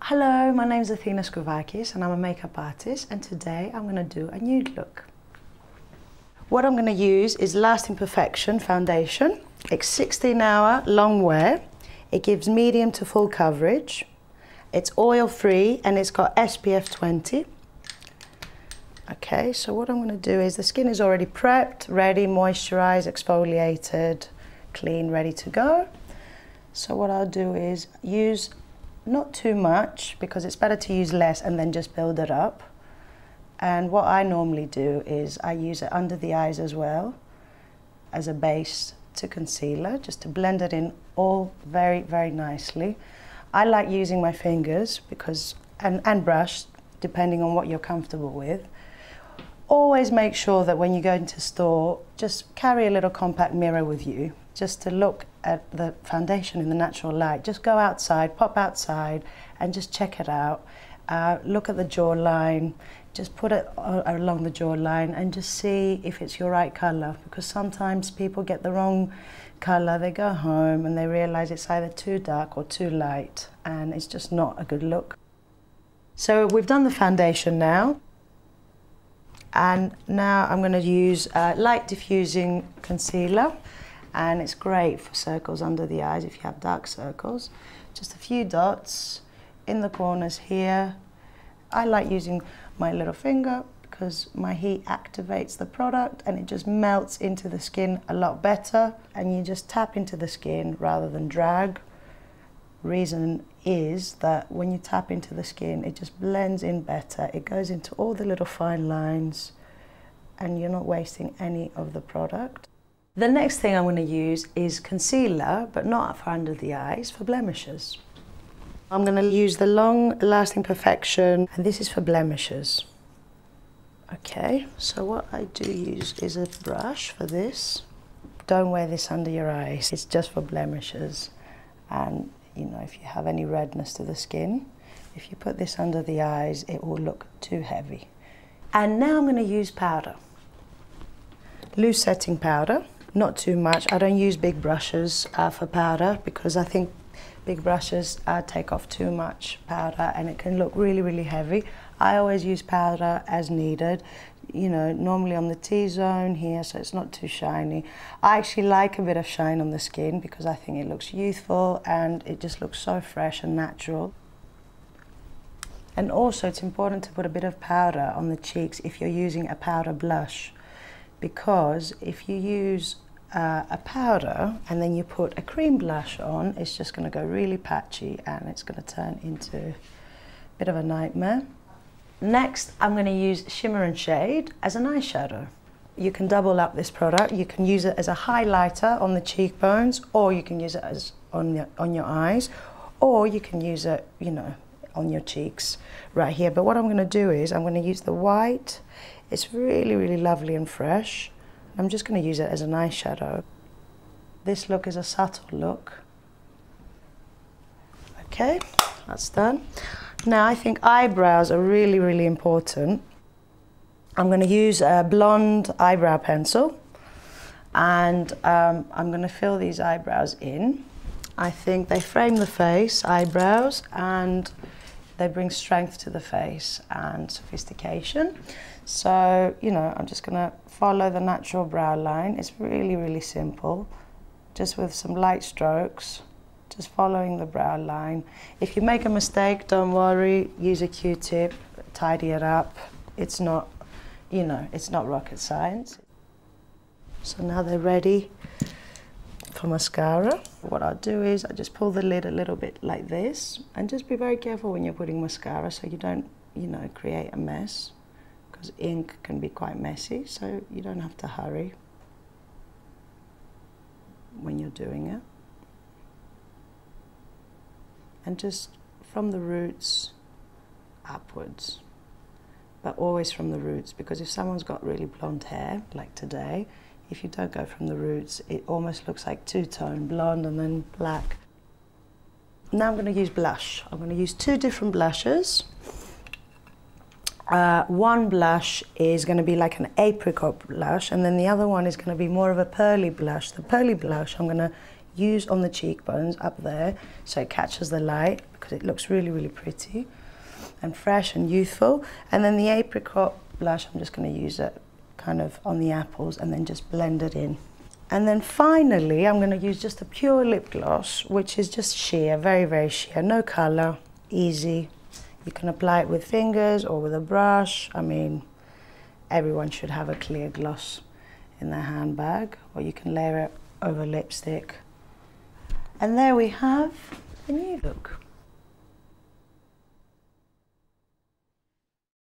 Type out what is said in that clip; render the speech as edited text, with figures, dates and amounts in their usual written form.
Hello, my name is Athena Skrouvakis and I'm a makeup artist, and today I'm going to do a nude look. What I'm going to use is Lasting Perfection foundation. It's 16-hour long wear. It gives medium to full coverage. It's oil free and it's got SPF 20. Okay, so what I'm going to do is the skin is already prepped, ready, moisturized, exfoliated, clean, ready to go. So what I'll do is use not too much, because it's better to use less and then just build it up. And what I normally do is I use it under the eyes as well as a base to concealer, just to blend it in all very, very nicely. I like using my fingers because, and brush, depending on what you're comfortable with. Always make sure that when you go into store, just carry a little compact mirror with you, just to look at the foundation in the natural light. Just go outside, pop outside, and just check it out. Look at the jawline, just put it along the jawline and just see if it's your right color, because sometimes people get the wrong color. They go home and they realize it's either too dark or too light, and it's just not a good look. So we've done the foundation now. And now I'm going to use light diffusing concealer, and it's great for circles under the eyes if you have dark circles. Just a few dots in the corners here. I like using my little finger because my heat activates the product and it just melts into the skin a lot better, and you just tap into the skin rather than drag. Reason is that when you tap into the skin, it just blends in better. It goes into all the little fine lines and you're not wasting any of the product. The next thing I'm going to use is concealer, but not for under the eyes, for blemishes. I'm going to use the Long Lasting Perfection, and this is for blemishes. Okay, so what I do use is a brush for this. Don't wear this under your eyes, it's just for blemishes. And you know, if you have any redness to the skin, if you put this under the eyes, it will look too heavy. And now I'm going to use powder. Loose setting powder, not too much. I don't use big brushes for powder because I think big brushes take off too much powder and it can look really, really heavy. I always use powder as needed, you know, normally on the T-zone here, so it's not too shiny. I actually like a bit of shine on the skin because I think it looks youthful and it just looks so fresh and natural. And also it's important to put a bit of powder on the cheeks if you're using a powder blush, because if you use a powder and then you put a cream blush on, it's just going to go really patchy and it's going to turn into a bit of a nightmare. Next, I'm going to use Shimmer and Shade as an eyeshadow. You can double up this product. You can use it as a highlighter on the cheekbones, or you can use it as on your eyes, or you can use it, you know, on your cheeks right here. But what I'm going to do is I'm going to use the white. It's really, really lovely and fresh. I'm just going to use it as an eyeshadow. This look is a subtle look. Okay, that's done. Now I think eyebrows are really, really important. I'm going to use a blonde eyebrow pencil, and I'm going to fill these eyebrows in. I think they frame the face, eyebrows, and they bring strength to the face and sophistication. So, you know, I'm just going to follow the natural brow line. It's really, really simple, just with some light strokes, just following the brow line. If you make a mistake, don't worry, use a Q-tip, tidy it up. It's not, you know, it's not rocket science. So now they're ready for mascara. What I'll do is I just pull the lid a little bit like this, and just be very careful when you're putting mascara so you don't, you know, create a mess, because ink can be quite messy, so you don't have to hurry when you're doing it. And just from the roots upwards, but always from the roots, because if someone's got really blonde hair, like today, if you don't go from the roots, it almost looks like two-tone, blonde and then black. Now I'm going to use blush. I'm going to use two different blushes. One blush is going to be like an apricot blush, and then the other one is going to be more of a pearly blush. The pearly blush I'm going to use on the cheekbones up there so it catches the light, because it looks really, really pretty and fresh and youthful. And then the apricot blush, I'm just going to use it kind of on the apples and then just blend it in. And then finally, I'm going to use just a pure lip gloss, which is just sheer, very, very sheer, no colour, easy. You can apply it with fingers or with a brush. I mean, everyone should have a clear gloss in their handbag, or you can layer it over lipstick. And there we have the new look.